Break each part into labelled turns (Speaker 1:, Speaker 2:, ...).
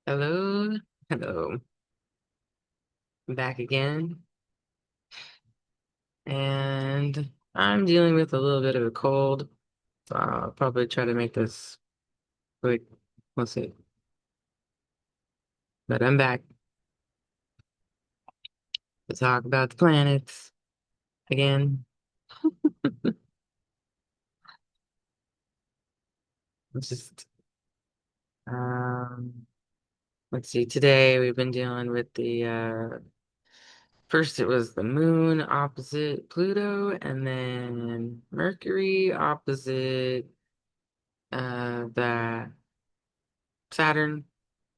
Speaker 1: Hello, hello. I'm back again, and I'm dealing with a little bit of a cold. So I'll probably try to make this quick. We'll see. But I'm back to talk about the planets again. It's just um, let's see. Today we've been dealing with the first it was the moon opposite Pluto, and then Mercury opposite the Saturn.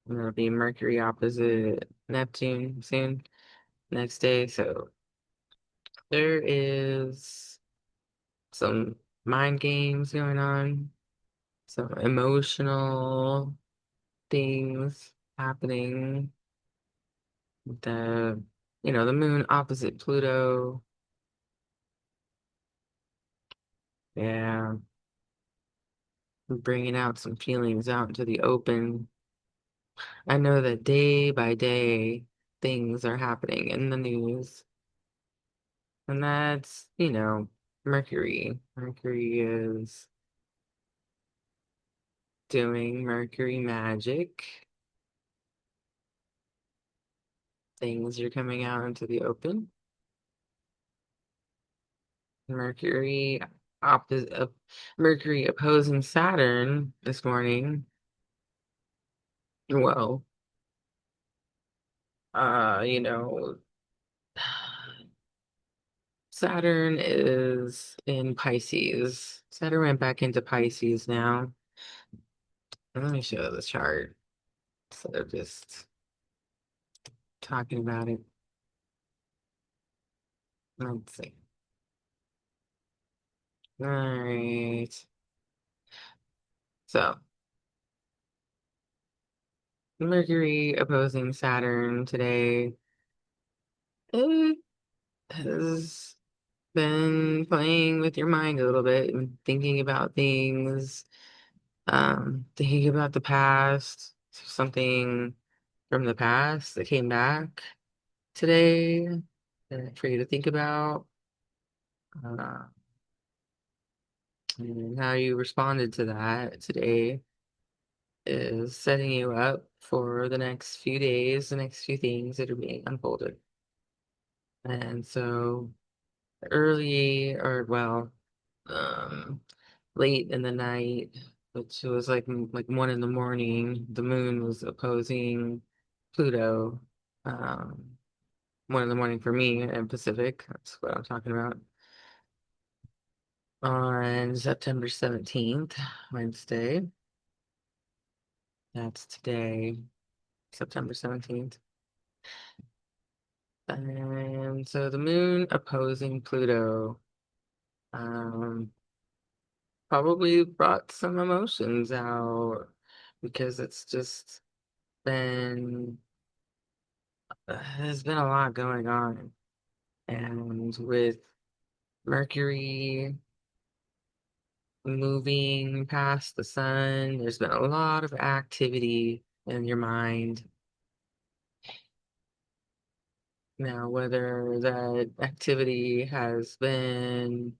Speaker 1: And it'll be Mercury opposite Neptune soon, next day. So there is some mind games going on, some emotional things happening. The, the moon opposite Pluto. Yeah, bringing out some feelings out into the open. I know that day by day, things are happening in the news. And that's, Mercury. Mercury is doing Mercury magic. Things are coming out into the open. Mercury opposite Mercury opposing Saturn this morning. Well, uh, you know, Saturn is in Pisces. Saturn went back into Pisces now. Let me show the chart instead of just talking about it. Let's see. All right. So Mercury opposing Saturn today. It has been playing with your mind a little bit and thinking about things, thinking about the past, something from the past that came back today for you to think about, uh, and how you responded to that today is setting you up for the next few days, the next few things that are being unfolded. And so early or well, um, late in the night, which was like 1 in the morning, the moon was opposing Pluto. Um, 1 in the morning for me in Pacific. That's what I'm talking about. On September 17th, Wednesday. That's today, September 17th. And so the moon opposing Pluto probably brought some emotions out because it's just been there's been a lot going on. And with Mercury moving past the sun, there's been a lot of activity in your mind. Now, whether that activity has been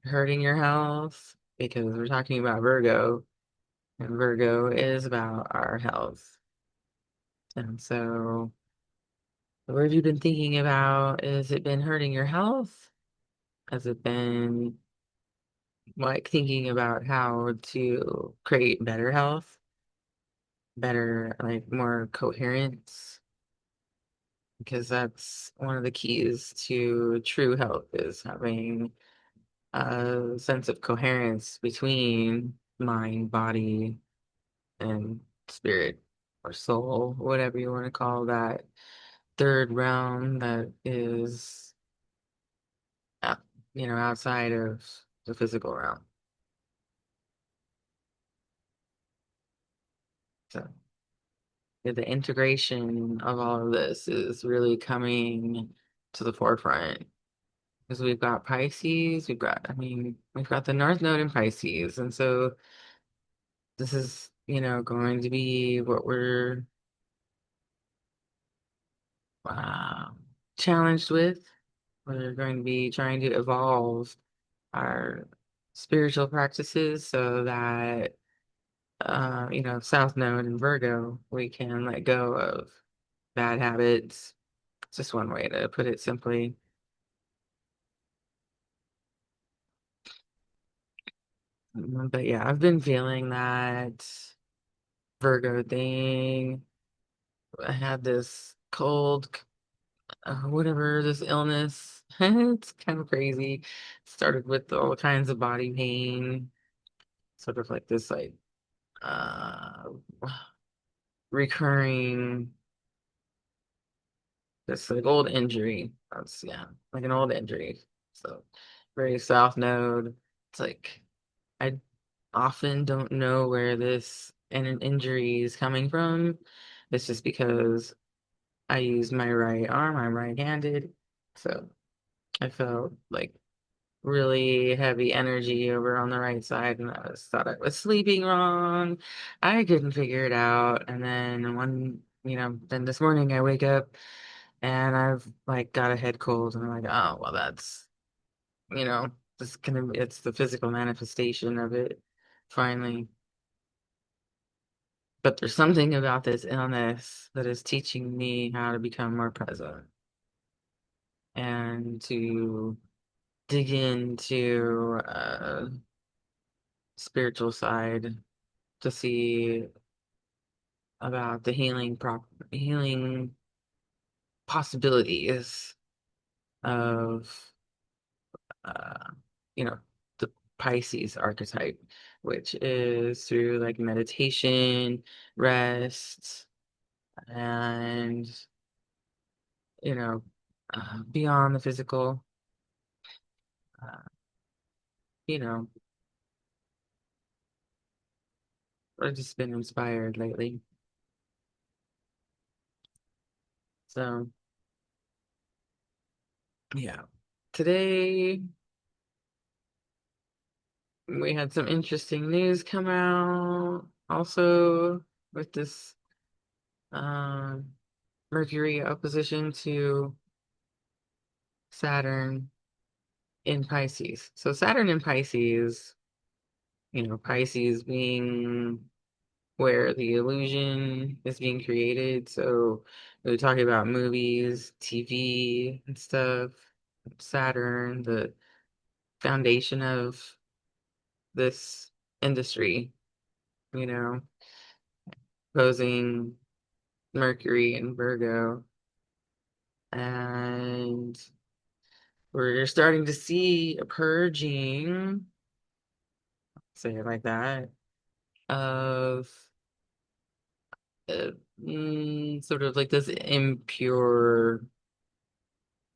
Speaker 1: hurting your health, because we're talking about Virgo, and Virgo is about our health. And so, what have you been thinking about? Has it been hurting your health? Has it been like thinking about how to create better health, better, like more coherence? Because that's one of the keys to true health is having a sense of coherence between mind, body, and spirit or soul, whatever you want to call that third realm that is, uh, outside of the physical realm. So yeah, the integration of all of this is really coming to the forefront because we've got Pisces, we've got the North Node in Pisces, and so this is, going to be what we're uh, challenged with. We're going to be trying to evolve our spiritual practices so that, South Node and Virgo, we can let go of bad habits. It's just one way to put it simply. But yeah, I've been feeling that Virgo thing. I had this cold, whatever, this illness. It's kind of crazy. Started with all kinds of body pain, sort of like this, like, uh, recurring, this like old injury. That's, yeah, like an old injury. So very south node. It's like I often don't know where this an injury is coming from. It's just because I use my right arm. I'm right-handed. So I felt like really heavy energy over on the right side, and thought I was sleeping wrong. I couldn't figure it out. And then then this morning I wake up and I've like got a head cold, and I'm like, oh, well, that's, you know, it's the physical manifestation of it finally. But there's something about this illness that is teaching me how to become more present and to dig into spiritual side to see about the healing possibilities of uh you know the Pisces archetype, which is through like meditation, rest, and you know beyond the physical. uh, you know I've just been inspired lately. So yeah, today we had some interesting news come out also with this um, Mercury opposition to Saturn in Pisces. So Saturn in Pisces, Pisces being where the illusion is being created. So we're talking about movies, TV and stuff. Saturn, the foundation of this industry, you know, posing Mercury and Virgo. And we're starting to see a purging, say it like that, of uh, sort of like this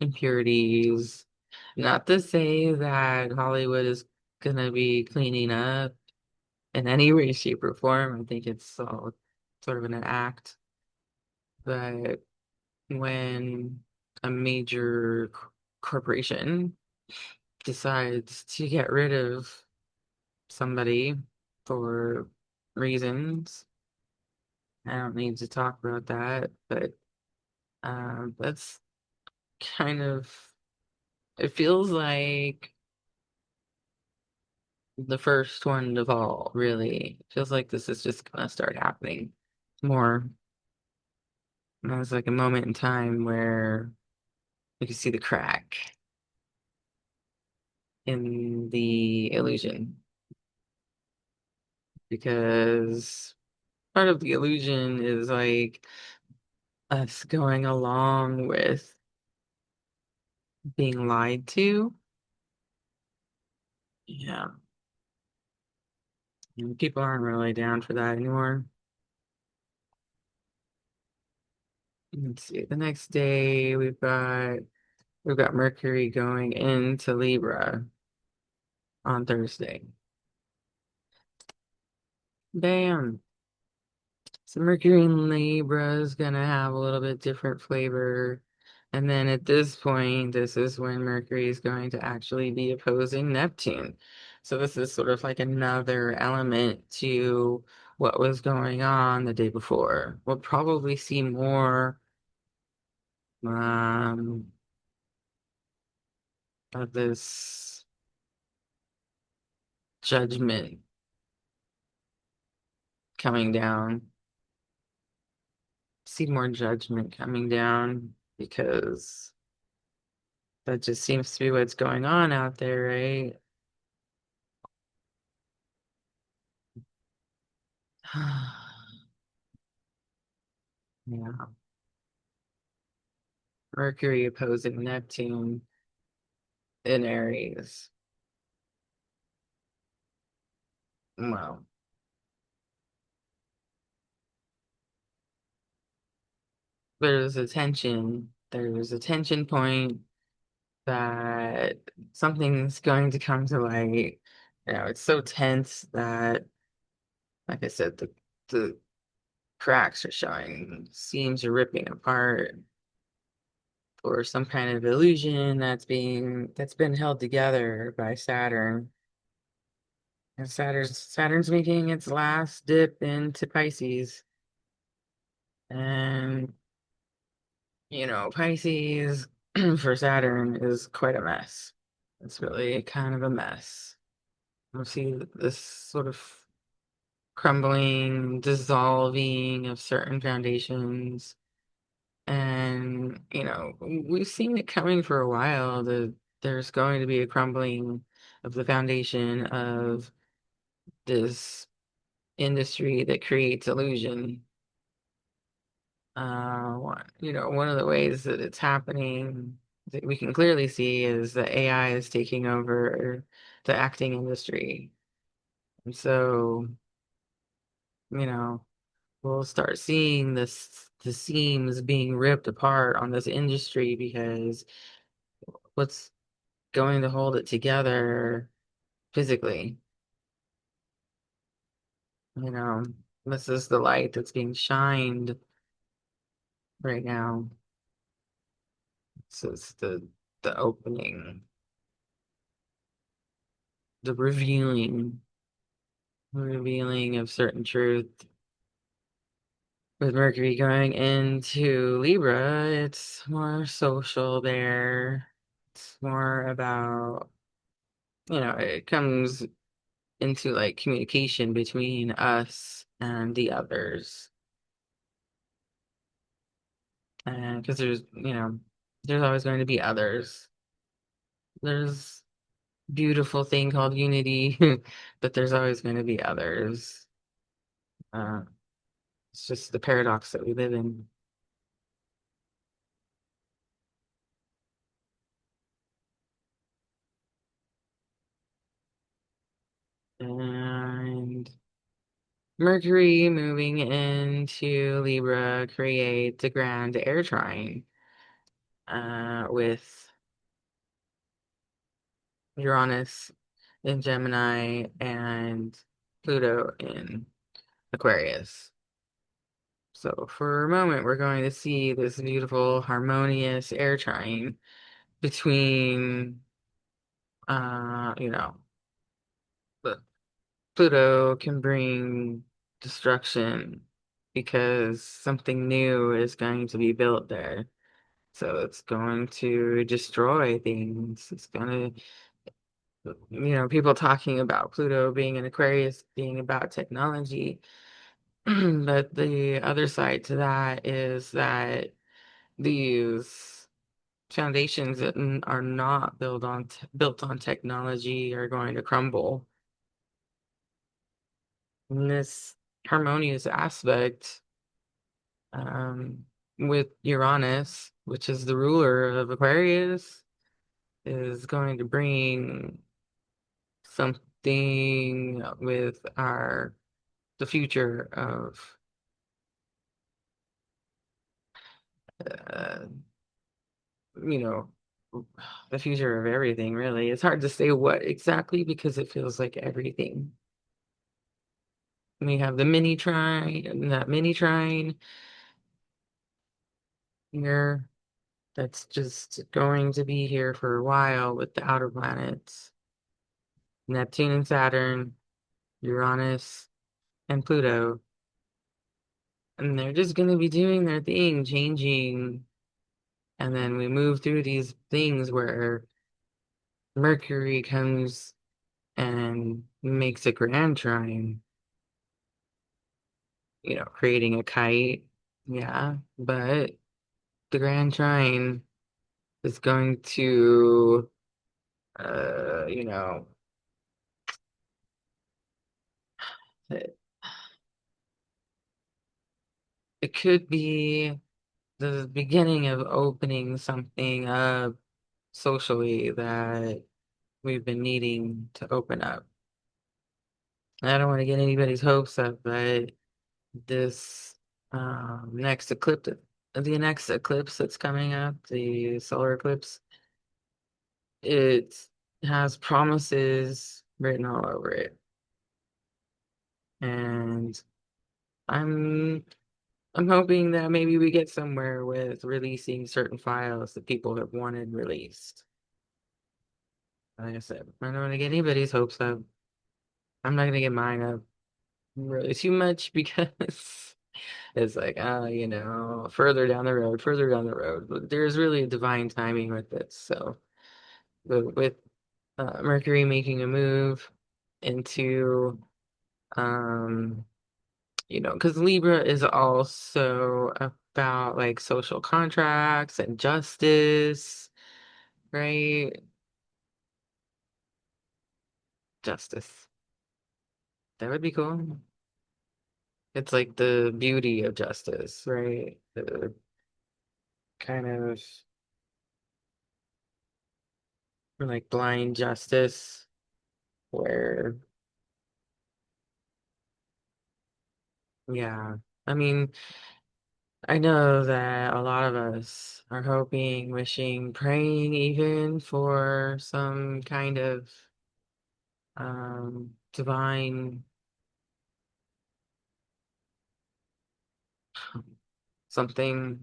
Speaker 1: impurities. Not to say that Hollywood is gonna be cleaning up in any way, shape, or form. I think it's all sort of an act. But when a major corporation decides to get rid of somebody for reasons, I don't need to talk about that, but that's kind of, it feels like the first one of all, really. It feels like this is just gonna start happening more. And there's like a moment in time where you can see the crack in the illusion, because part of the illusion is like us going along with being lied to. Yeah. And people aren't really down for that anymore. Let's see. The next day we've got Mercury going into Libra on Thursday. Bam. So Mercury in Libra is gonna have a little bit different flavor. And then at this point, this is when Mercury is going to actually be opposing Neptune. So this is sort of like another element to what was going on the day before. We'll probably see more um, of this judgment coming down. See more judgment coming down because that just seems to be what's going on out there, right? Yeah. Mercury opposing Neptune in Aries. Well, there's a tension point that something's going to come to light. You know, it's so tense that, like I said, the cracks are showing, seams are ripping apart, or some kind of illusion that's been held together by Saturn. And Saturn's making its last dip into Pisces. And Pisces for Saturn is quite a mess. It's really kind of a mess. We see this sort of crumbling, dissolving of certain foundations. And, we've seen it coming for a while. There's going to be a crumbling of the foundation of this industry that creates illusion. One of the ways that it's happening that we can clearly see is that AI is taking over the acting industry. And so, you know, we'll start seeing the seams being ripped apart on this industry because what's going to hold it together physically, you know, this is the light that's being shined right now. This is the opening, the revealing of certain truth. With Mercury going into Libra, it's more social there. It's more about, it comes into like communication between us and the others. And because there's always going to be others. There's beautiful thing called unity, but there's always going to be others. Uh, it's just the paradox that we live in. And Mercury moving into Libra creates a grand air trine with Uranus in Gemini and Pluto in Aquarius. So for a moment, we're going to see this beautiful, harmonious air trine between, you know, the Pluto can bring destruction because something new is going to be built there. So it's going to destroy things. It's going to, people talking about Pluto being an Aquarius, being about technology. But the other side to that is that these foundations that are not built on technology are going to crumble. And this harmonious aspect um, with Uranus, which is the ruler of Aquarius, is going to bring something with the future of uh, you know the future of everything. Really, it's hard to say what exactly because it feels like everything. We have the mini trine, that mini trine here that's just going to be here for a while with the outer planets. Neptune and Saturn, Uranus and Pluto. And they're just going to be doing their thing, changing. And then we move through these things where Mercury comes and makes a grand trine, creating a kite. Yeah, but the grand trine is going to, uh, you know, it, it could be the beginning of opening something up socially that we've been needing to open up. I don't want to get anybody's hopes up, but this next eclipse, the next eclipse that's coming up, the solar eclipse, it has promises written all over it. And I'm I'm hoping that maybe we get somewhere with releasing certain files that people have wanted released. Like I said, I don't want to get anybody's hopes up. I'm not gonna get mine up really too much because it's like, further down the road. But there's really a divine timing with this. So with Mercury making a move into, um, because Libra is also about like social contracts and justice, right? Justice. That would be cool. It's like the beauty of justice, right? The kind of like blind justice where, yeah. I mean, I know that a lot of us are hoping, wishing, praying even for some kind of divine something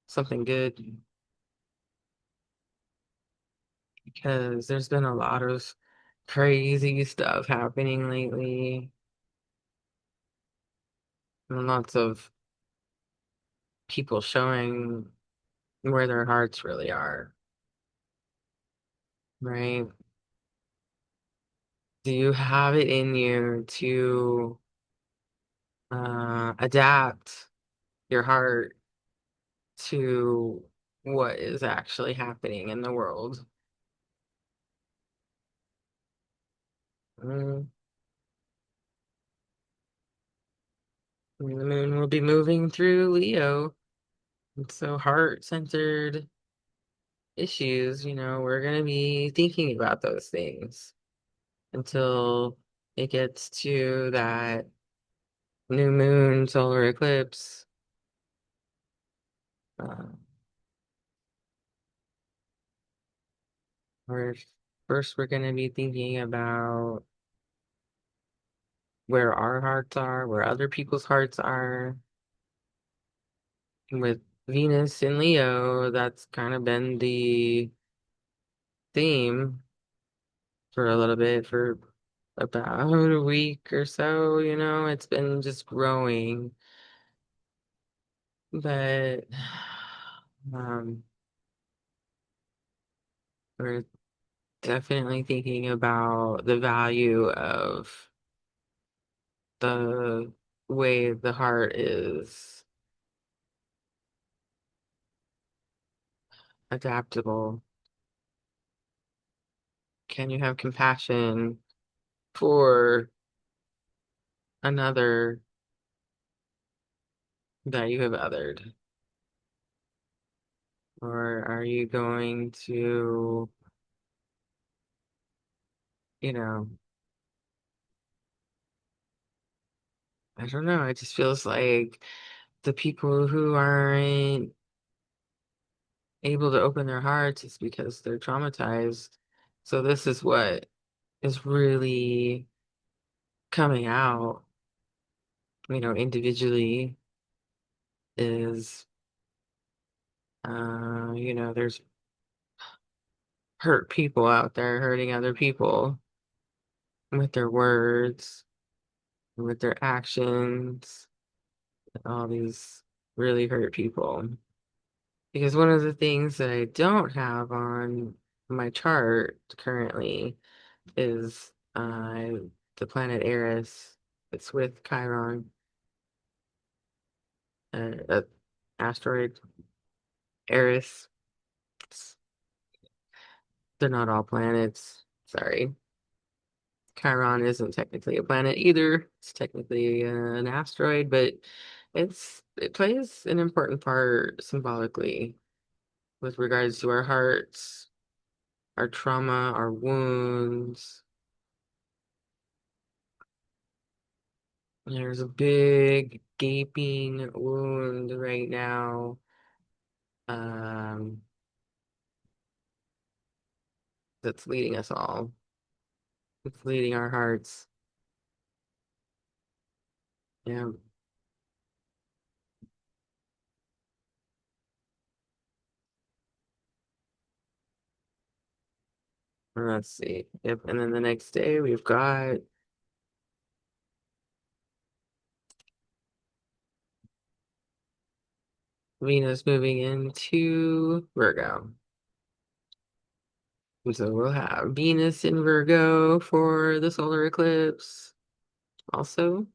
Speaker 1: something good, because there's been a lot of crazy stuff happening lately and lots of people showing where their hearts really are, right? Do you have it in you to adapt your heart to what is actually happening in the world? Mm, the moon will be moving through Leo, and so heart-centered issues, we're going to be thinking about those things until it gets to that new moon solar eclipse. Uh, where first we're going to be thinking about where our hearts are, where other people's hearts are. With Venus in Leo, that's kind of been the theme for a little bit, for about a week or so, it's been just growing. But um, we're definitely thinking about the value of the way the heart is adaptable. Can you have compassion for another that you have othered? Or are you going to, you know, I don't know. It just feels like the people who aren't able to open their hearts is because they're traumatized. So this is what is really coming out, individually is, there's hurt people out there hurting other people with their words, with their actions, all these really hurt people. Because one of the things that I don't have on my chart currently is the planet Eris. It's with Chiron, uh, asteroid Eris. They're not all planets. Sorry. Chiron isn't technically a planet either. It's technically an asteroid, but it plays an important part symbolically with regards to our hearts, our trauma, our wounds. There's a big gaping wound right now, um, that's leading us all. It's leading our hearts. Yeah, let's see. Yep, and then the next day we've got Venus moving into Virgo. So we'll have Venus in Virgo for the solar eclipse. Also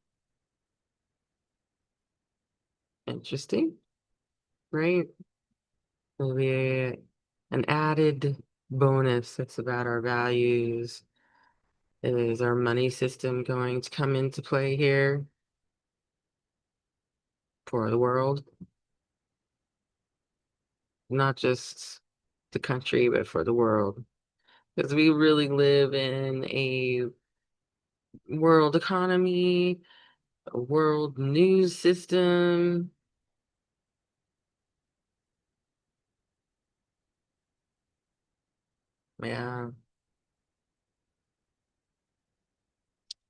Speaker 1: interesting, right? Will be an added bonus that's about our values. Is our money system going to come into play here for the world? Not just the country, but for the world. Because we really live in a world economy, a world news system. Yeah.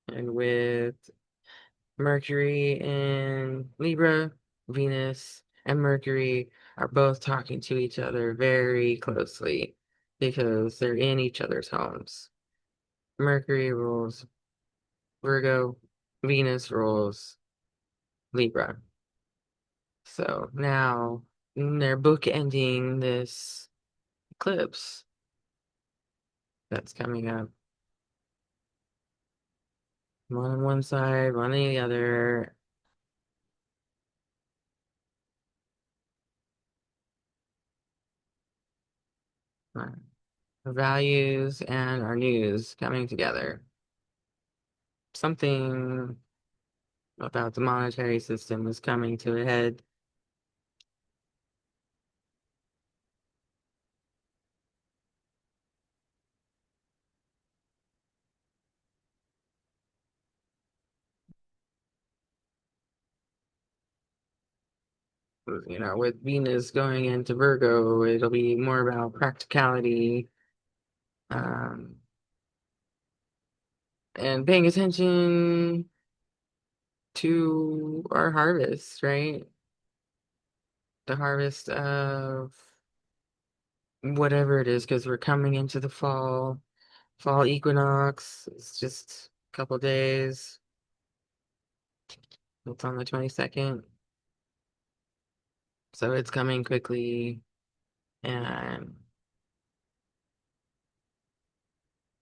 Speaker 1: And with Mercury and Libra, Venus and Mercury are both talking to each other very closely because they're in each other's homes. Mercury rules Virgo, Venus rules Libra. So now they're bookending this eclipse that's coming up. One on one side, one on the other. Our values and our news coming together. Something about the monetary system is coming to a head. With Venus going into Virgo, it'll be more about practicality, um, and paying attention to our harvest, right? The harvest of whatever it is, because we're coming into the fall equinox. It's just a couple days. It's on the 22nd. So it's coming quickly. And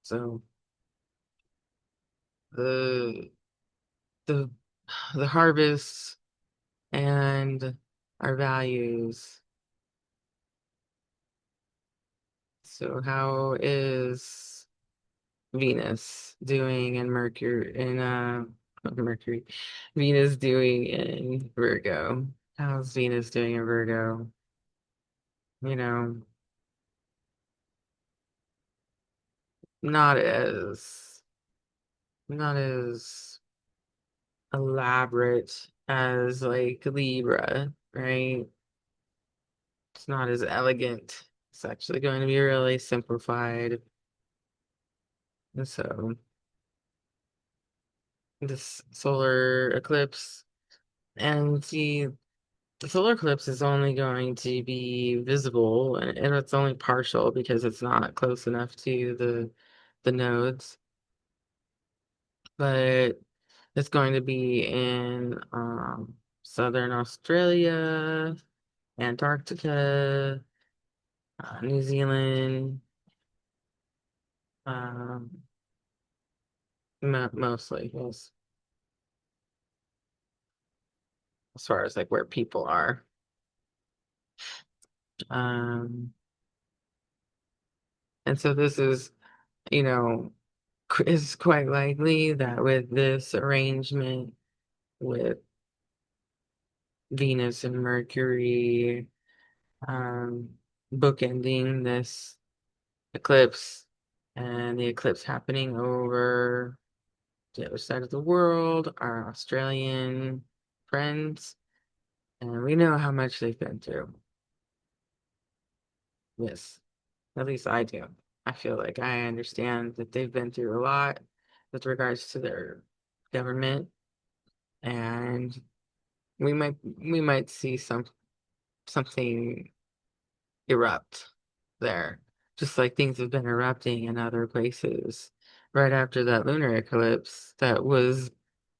Speaker 1: so the the the harvest and our values. So how is Venus doing in Mercury, Venus doing in Virgo? How's Venus doing in Virgo? You know, not as not as elaborate as like Libra, right? It's not as elegant. It's actually going to be really simplified. And so this solar eclipse and the The solar eclipse is only going to be visible, and it's only partial because it's not close enough to the nodes, but it's going to be in southern Australia, Antarctica, New Zealand, um, mostly, yes, as far as like where people are. Um, and so this is, you know, it's quite likely that with this arrangement with Venus and Mercury um, bookending this eclipse and the eclipse happening over the other side of the world, our Australian friends, and we know how much they've been through. Yes, at least I do. I feel like I understand that they've been through a lot with regards to their government, and we might see something erupt there, just like things have been erupting in other places. Right after that lunar eclipse that was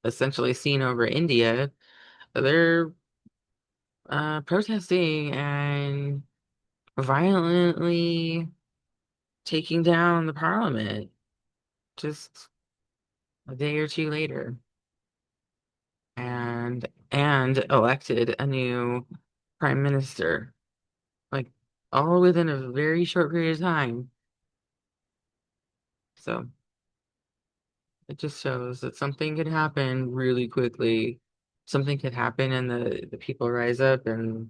Speaker 1: essentially seen over India, they're protesting and violently taking down the parliament just a day or two later, and elected a new prime minister, like all within a very short period of time. So it just shows that something could happen really quickly. Something could happen and the people rise up and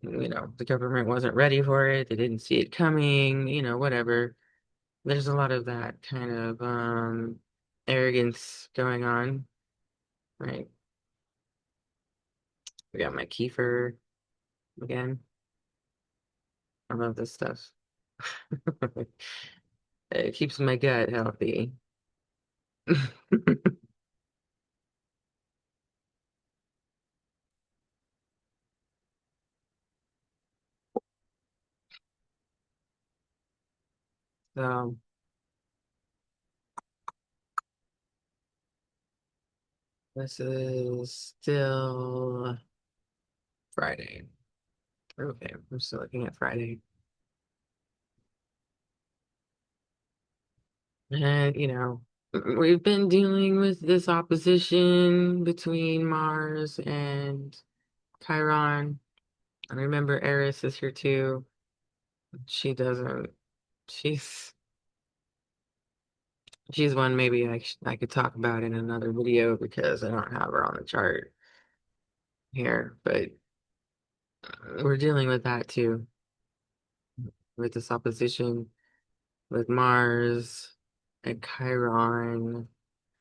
Speaker 1: the government wasn't ready for it. They didn't see it coming, whatever. There's a lot of that kind of arrogance going on, right? We got my kefir again. I love this stuff. It keeps my gut healthy. So this is still Friday. Okay, I'm still looking at Friday. And, we've been dealing with this opposition between Mars and Chiron. And remember, Eris is here too. She doesn't, she's, she's one maybe I could talk about in another video because I don't have her on the chart here. But we're dealing with that too, with this opposition with Mars and Chiron,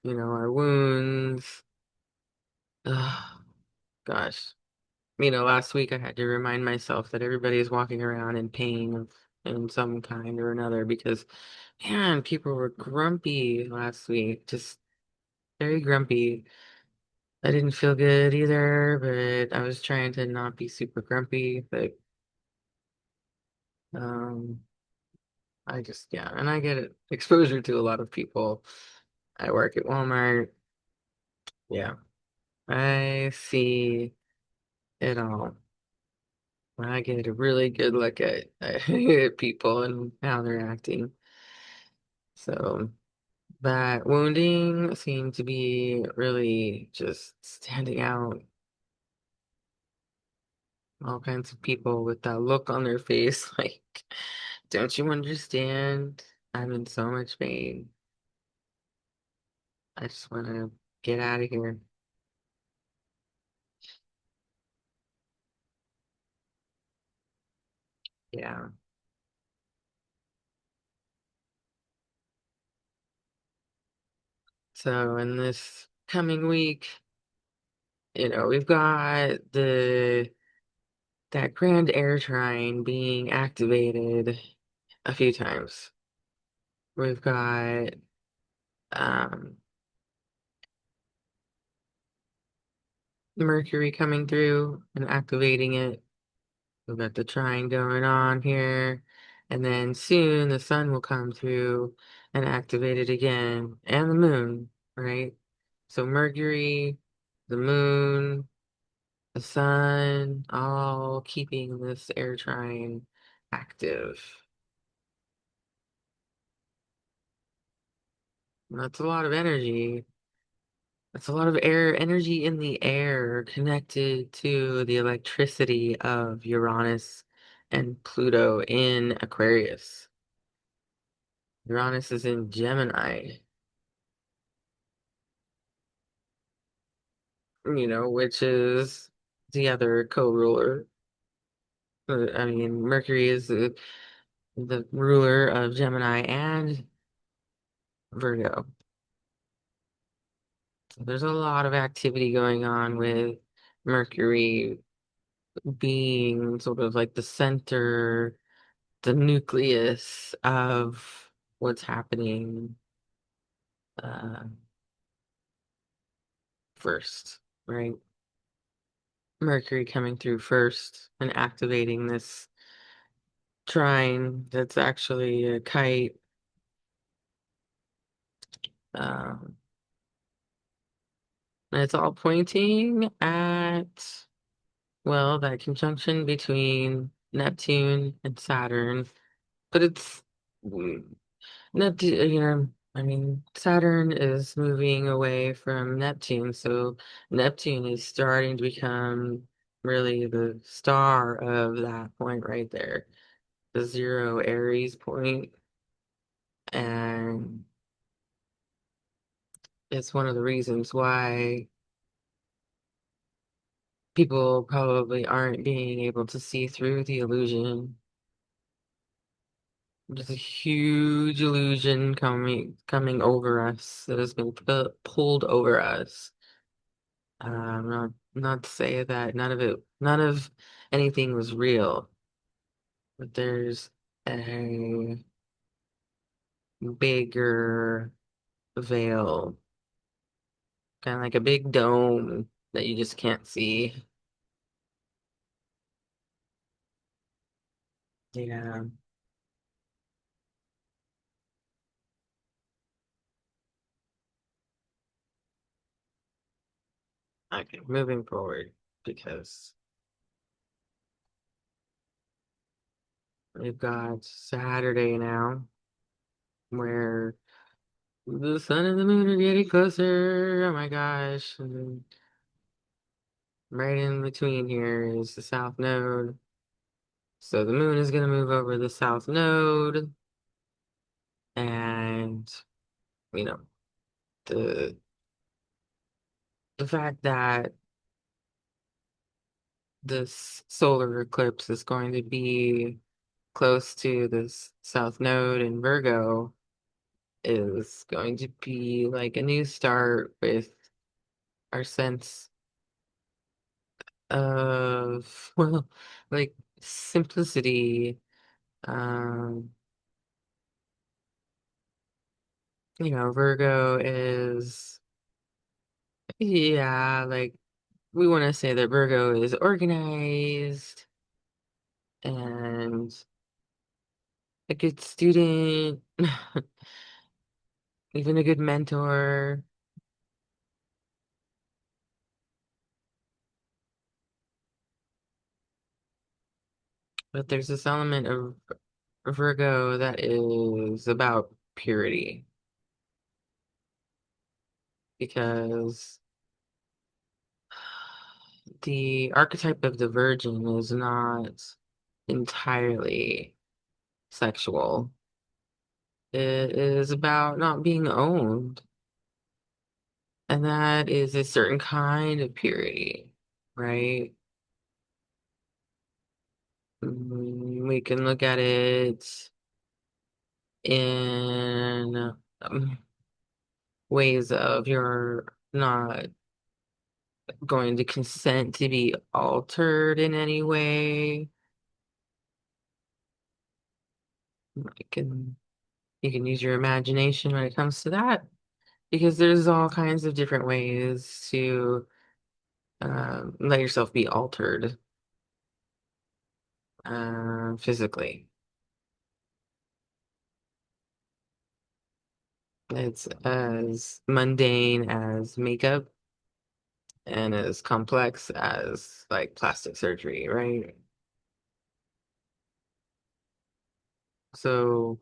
Speaker 1: our wounds. Ugh, gosh. Last week I had to remind myself that everybody is walking around in pain in some kind or another because, man, people were grumpy last week, just very grumpy. I didn't feel good either, but I was trying to not be super grumpy, but um, yeah, and I get exposure to a lot of people. I work at Walmart. Yeah, I see it all. I get a really good look at people and how they're acting. So that wounding seemed to be really just standing out. All kinds of people with that look on their face, like, don't you understand? I'm in so much pain. I just want to get out of here. Yeah. So in this coming week, we've got the that grand air trine being activated a few times. We've got um Mercury coming through and activating it. We've got the trine going on here. And then soon the sun will come through and activate it again. And the moon, right? So Mercury, the moon, the sun, all keeping this air trine active. And that's a lot of energy. That's a lot of air energy in the air connected to the electricity of Uranus and Pluto in Aquarius. Uranus is in Gemini, which is the other co-ruler. I mean, Mercury is the ruler of Gemini and Virgo. So there's a lot of activity going on with Mercury being sort of like the center, the nucleus of what's happening uh, first, right? Mercury coming through first and activating this trine that's actually a kite. Um, and it's all pointing at, well, that conjunction between Neptune and Saturn. But it's Neptune, I mean, Saturn is moving away from Neptune, so Neptune is starting to become really the star of that point right there, the zero Aries point, and it's one of the reasons why people probably aren't being able to see through the illusion. There's a huge illusion coming over us that has been pulled over us. Not to say that none of anything was real, but there's a bigger veil, kind of like a big dome that you just can't see. Yeah. Okay, moving forward, because we've got Saturday now, where the sun and the moon are getting closer. Oh my gosh. And then right in between here is the south node. So the moon is going to move over the south node, and you know the the fact that this solar eclipse is going to be close to this south node in Virgo is going to be like a new start with our sense of, well, like simplicity. Um, Virgo is, yeah, like we want to say that Virgo is organized and a good student, even a good mentor. But there's this element of Virgo that is about purity because the archetype of the Virgin is not entirely sexual. It is about not being owned, and that is a certain kind of purity, right? We can look at it in ways of you're not going to consent to be altered in any way. You can you can use your imagination when it comes to that because there's all kinds of different ways to let yourself be altered physically. It's as mundane as makeup and as complex as like plastic surgery, right? So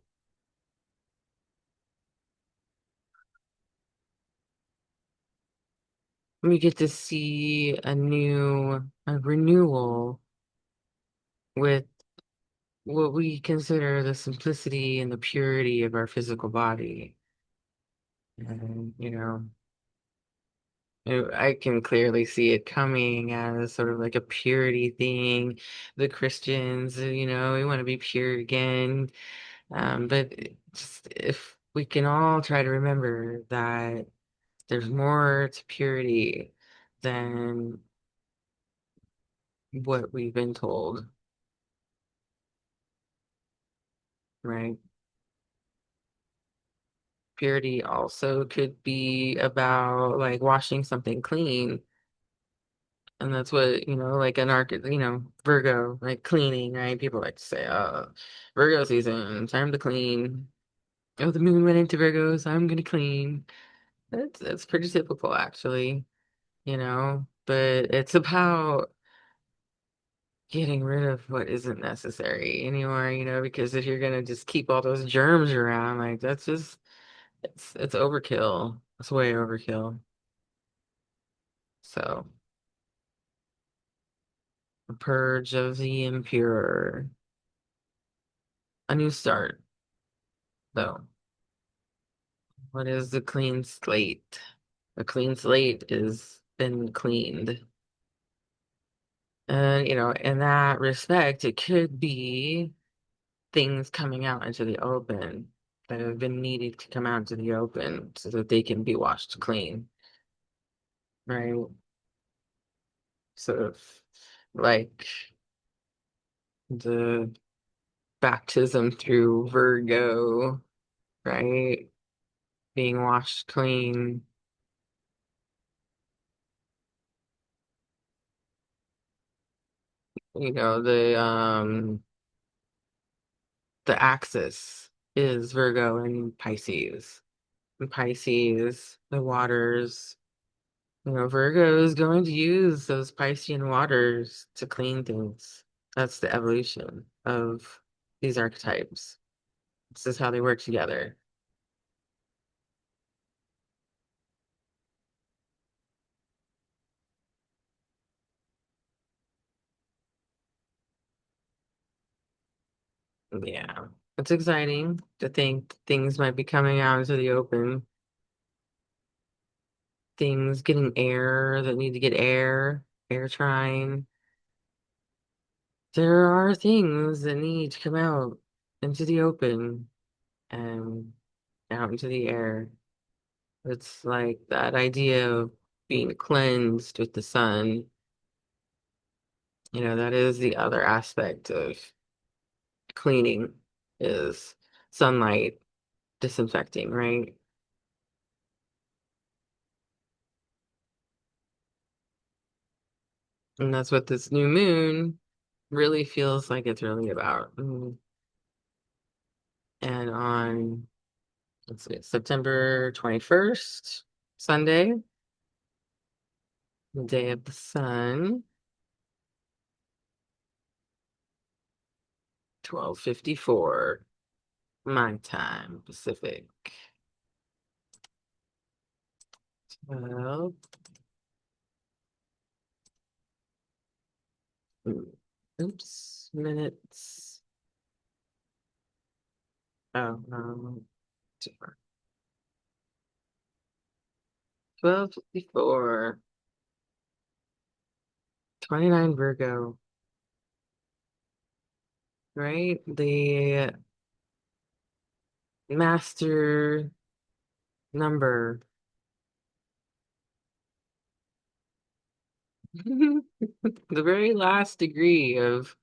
Speaker 1: we get to see a renewal with what we consider the simplicity and the purity of our physical body. And, I can clearly see it coming as sort of like a purity thing. The Christians, we want to be pure again. But just if we can all try to remember that there's more to purity than what we've been told, right? Purity also could be about like washing something clean. And that's what, like Virgo, like cleaning, right? People like to say, Virgo season, time to clean. Oh, the moon went into Virgo, so I'm gonna clean. That's pretty typical actually, but it's about getting rid of what isn't necessary anymore, because if you're gonna just keep all those germs around, like that's just it's overkill. It's way overkill. So, a purge of the impure. A new start, though. What is the clean slate? A clean slate is been cleaned. And, in that respect, it could be things coming out into the open that have been needed to come out into the open so that they can be washed clean, right? Sort of like the baptism through Virgo, right? Being washed clean, the axis is Virgo and Pisces. And Pisces, the waters, Virgo is going to use those Piscean waters to clean things. That's the evolution of these archetypes. This is how they work together. Yeah. It's exciting to think things might be coming out into the open, things getting air that need to get air trying. There are things that need to come out into the open and out into the air. It's like that idea of being cleansed with the sun. That is the other aspect of cleaning is sunlight disinfecting, right? And that's what this new moon really feels like it's really about. And on, let's see, September 21st, Sunday, the day of the sun, 12:54 my time, Pacific. 12, minutes. Oh, 12:54, 29 Virgo, right? The master number. The very last degree of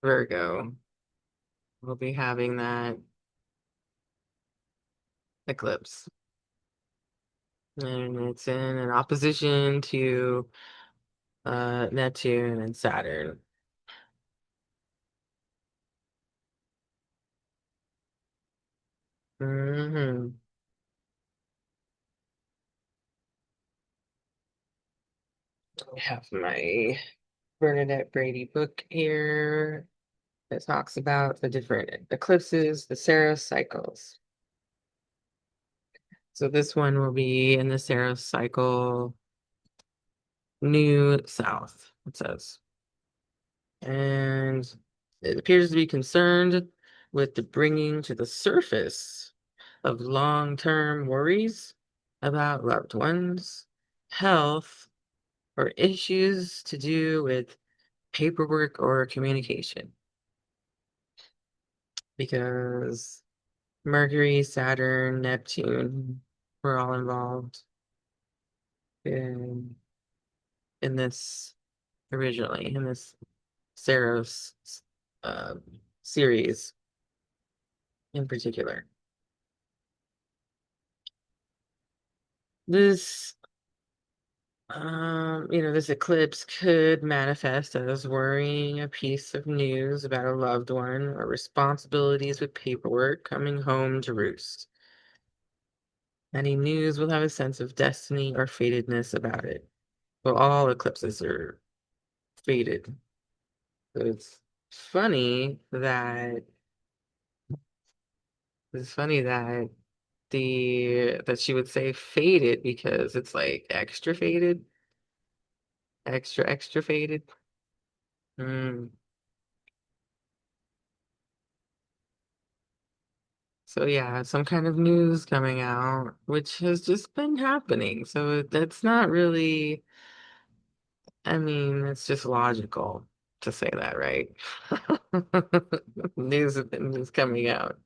Speaker 1: Virgo will be having that eclipse. And it's in an opposition to Neptune and Saturn. hmm I have my Bernadette Brady book here that talks about the different eclipses, the Saros cycles. So this one will be in the Saros cycle, New South, it says. And it appears to be concerned with the bringing to the surface of long-term worries about loved ones, health, or issues to do with paperwork or communication. Because Mercury, Saturn, Neptune were all involved in this originally, in this Saros uh, series in particular. This this eclipse could manifest as worrying a piece of news about a loved one or responsibilities with paperwork coming home to roost. Any news will have a sense of destiny or fatedness about it. Well, all eclipses are fated. So funny that it's funny that that she would say faded because it's like extra faded, extra faded. Mm. So yeah, some kind of news coming out, which has just been happening. So that's not really, I mean, it's just logical to say that, right? News coming out.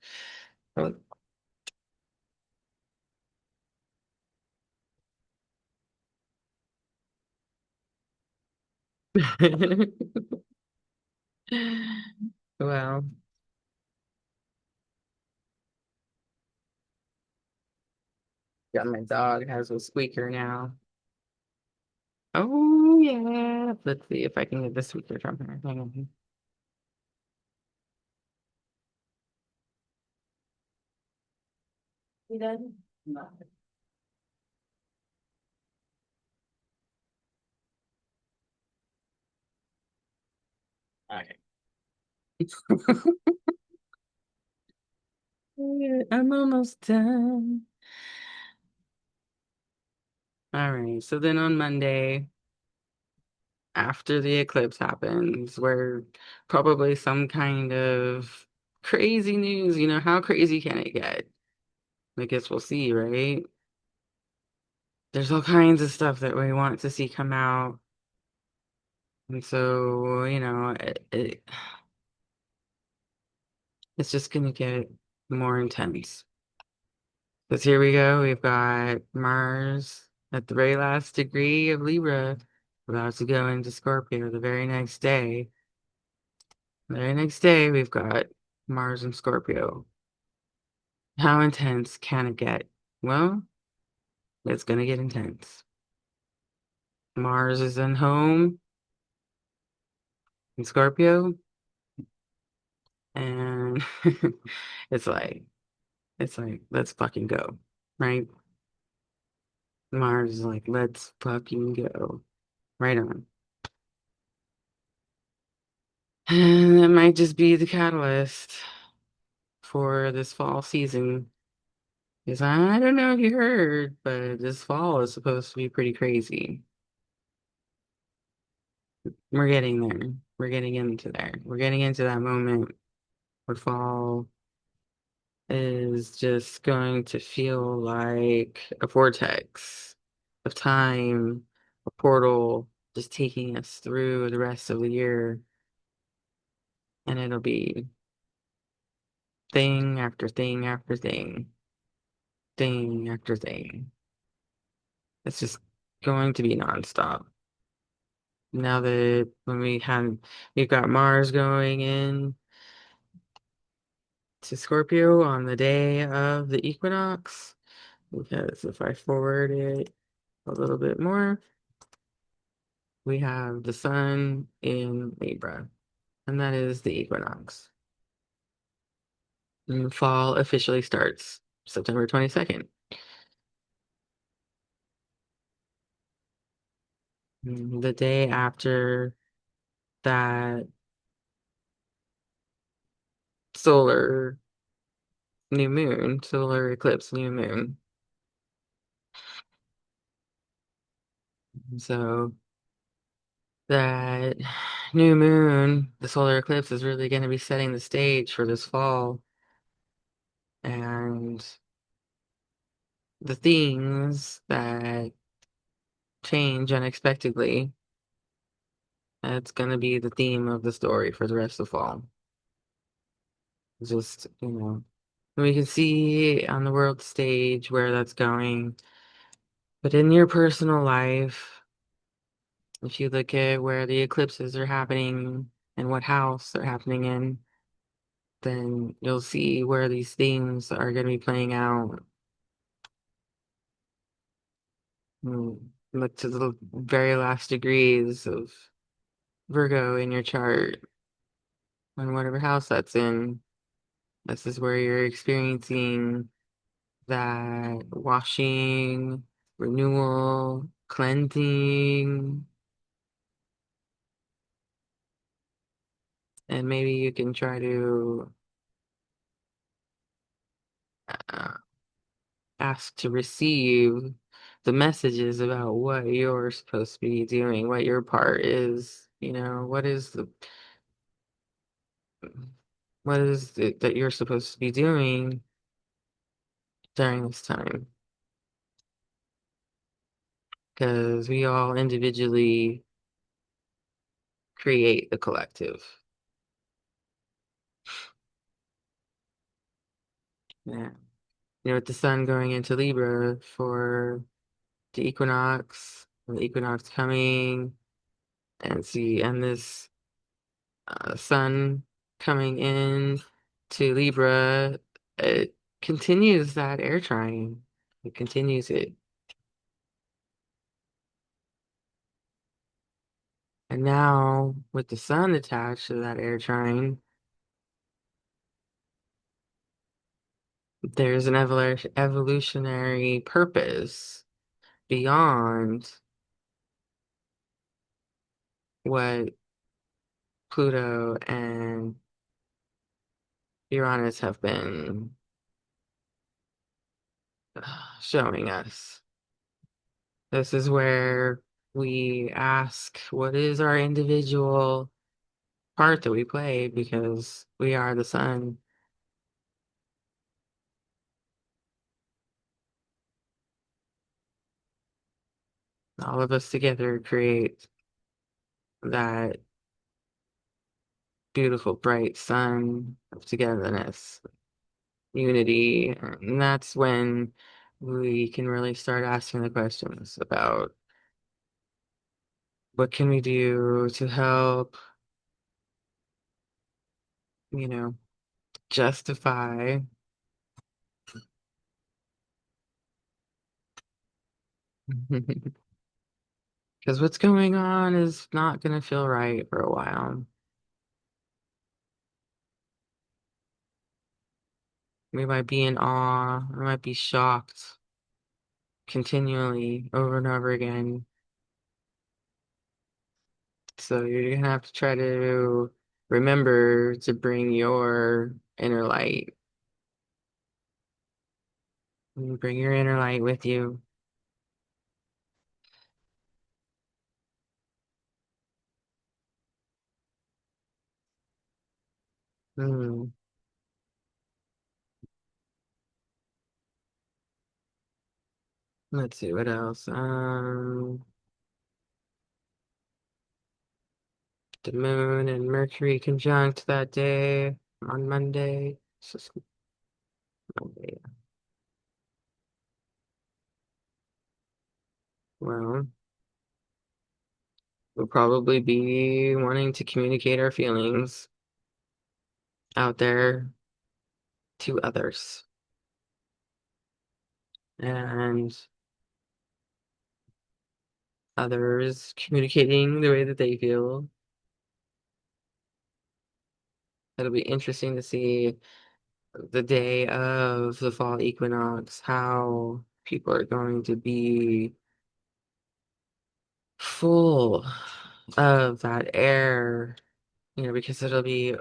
Speaker 1: Well, yeah, my dog has a squeaker now. Oh yeah. Let's see if I can get the squeaker from her. Hang on. You done? No. Okay. I'm almost done. All right. So then on Monday, after the eclipse happens, where probably some kind of crazy news, how crazy can it get? I guess we'll see, right? There's all kinds of stuff that we want to see come out. And so, it's just gonna get more intense. Because here we go, we've got Mars at the very last degree of Libra, about to go into Scorpio the very next day. The very next day, we've got Mars in Scorpio. How intense can it get? Well, it's gonna get intense. Mars is in home in Scorpio, and it's like, let's fucking go, right? Mars is like, let's fucking go. Right on. And that might just be the catalyst for this fall season. Because I don't know if you heard, but this fall is supposed to be pretty crazy. We're getting there. We're getting into there. We're getting into that moment where fall is just going to feel like a vortex of time, a portal just taking us through the rest of the year. And it'll be thing after thing after thing, thing after thing. It's just going to be nonstop. Now that we've got Mars going in to Scorpio on the day of the equinox, because if I forward it a little bit more, we have the sun in Libra, and that is the equinox. And fall officially starts September 22nd. The day after that solar new moon, solar eclipse new moon. So that new moon, the solar eclipse, is really going to be setting the stage for this fall. And the things that change unexpectedly, that's going to be the theme of the story for the rest of fall. Just, we can see on the world stage where that's going. But in your personal life, if you look at where the eclipses are happening and what house they're happening in, then you'll see where these themes are going to be playing out. Look to the very last degrees of Virgo in your chart and whatever house that's in. This is where you're experiencing that washing, renewal, cleansing, and maybe you can try to uh, ask to receive the messages about what you're supposed to be doing, what your part is, what is it that you're supposed to be doing during this time? Because we all individually create the collective. Yeah. With the sun going into Libra for the equinox coming, and this sun coming in to Libra, it continues that air trine. It continues it. And now, with the sun attached to that air trine, there's an evolutionary purpose beyond what Pluto and Uranus have been showing us. This is where we ask, what is our individual part that we play because we are the sun. All of us together create that beautiful, bright sun of togetherness, unity. And that's when we can really start asking the questions about what can we do to help, you know, justify. Because what's going on is not going to feel right for a while. We might be in awe, we might be shocked continually over and over again. So you're gonna have to try to remember to bring your inner light. Bring your inner light with you. Hmm. Let's see what else. The moon and Mercury conjunct that day on Monday. It's just Monday. Well, we'll probably be wanting to communicate our feelings out there to others. And others communicating the way that they feel. It'll be interesting to see the day of the fall equinox, how people are going to be full of that air, because it'll be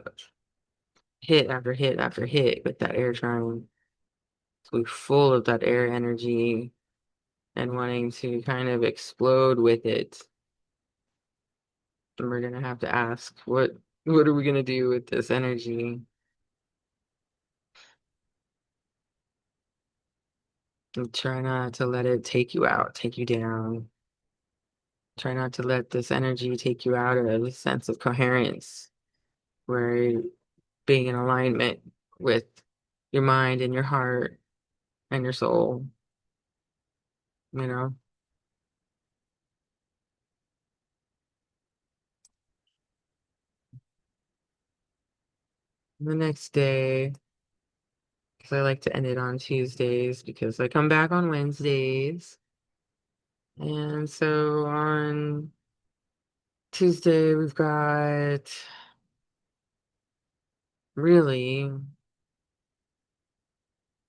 Speaker 1: hit after hit after hit with that air trying to be full of that air energy and wanting to kind of explode with it. And we're gonna have to ask, what are we gonna do with this energy? And try not to let it take you out, take you down. Try not to let this energy take you out of a sense of coherence, where being in alignment with your mind and your heart and your soul, you know. The next day, because I like to end it on Tuesdays because I come back on Wednesdays. And so on Tuesday, we've got really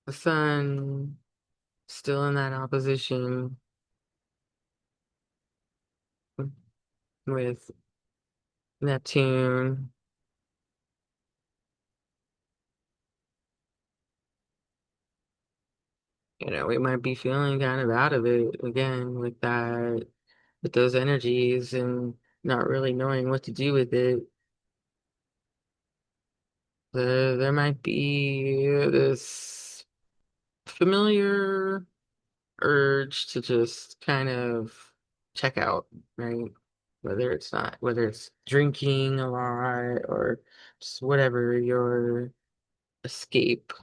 Speaker 1: the sun still in that opposition with Neptune. We might be feeling kind of out of it again with that, with those energies and not really knowing what to do with it. There might be this familiar urge to just kind of check out, right? Whether it's drinking a lot or just whatever your escape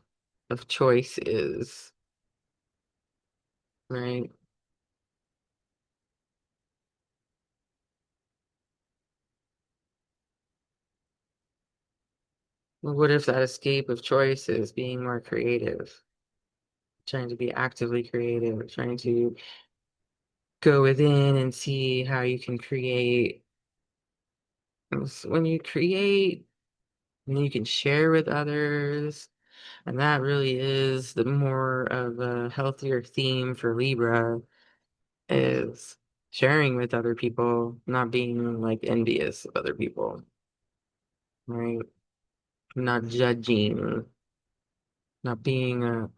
Speaker 1: of choice is, right? Well, what if that escape of choice is being more creative, trying to be actively creative, trying to go within and see how you can create. When you create, then you can share with others. And that really is the more of a healthier theme for Libra is sharing with other people, not being like envious of other people, right? Not judging, not being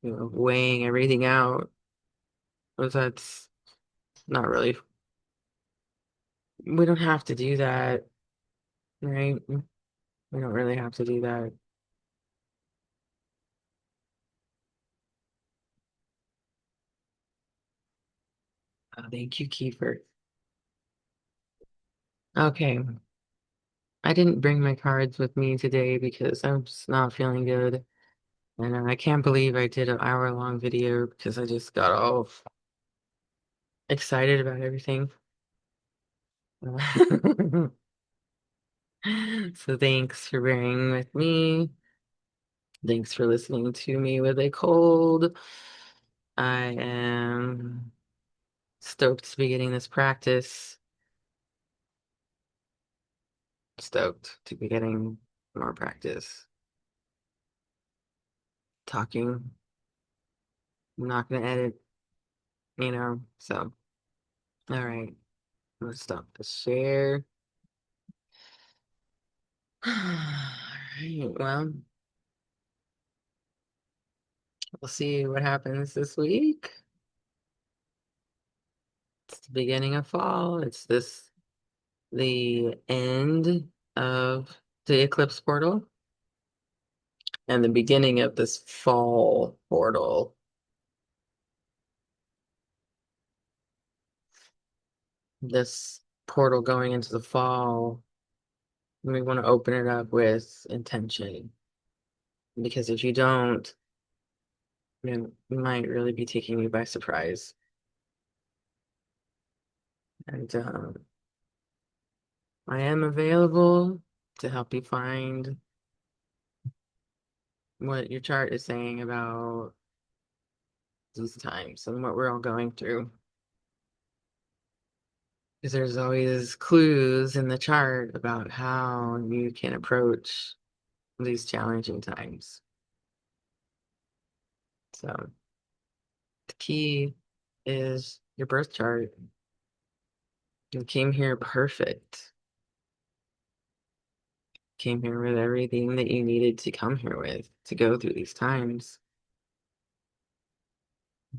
Speaker 1: weighing everything out. Because that's not really, we don't have to do that, right? We don't really have to do that. Thank you, Kiefer. Okay. I didn't bring my cards with me today because I'm just not feeling good. And I can't believe I did an hour-long video because I just got all excited about everything. So thanks for bearing with me. Thanks for listening to me with a cold. I am stoked to be getting this practice. Stoked to be getting more practice. Talking. I'm not gonna edit, so all right. Let's stop the share. All right, well, we'll see what happens this week. It's the beginning of fall. The end of the eclipse portal and the beginning of this fall portal. This portal going into the fall, we want to open it up with intention because if you don't, it might really be taking you by surprise. And I am available to help you find what your chart is saying about these times and what we're all going through. Because there's always clues in the chart about how you can approach these challenging times. So the key is your birth chart. You came here perfect. Came here with everything that you needed to come here with to go through these times.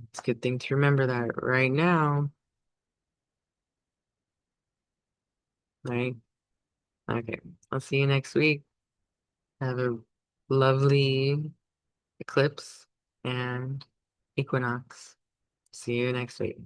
Speaker 1: It's a good thing to remember that right now, right? Okay, I'll see you next week. Have a lovely eclipse and equinox. See you next week.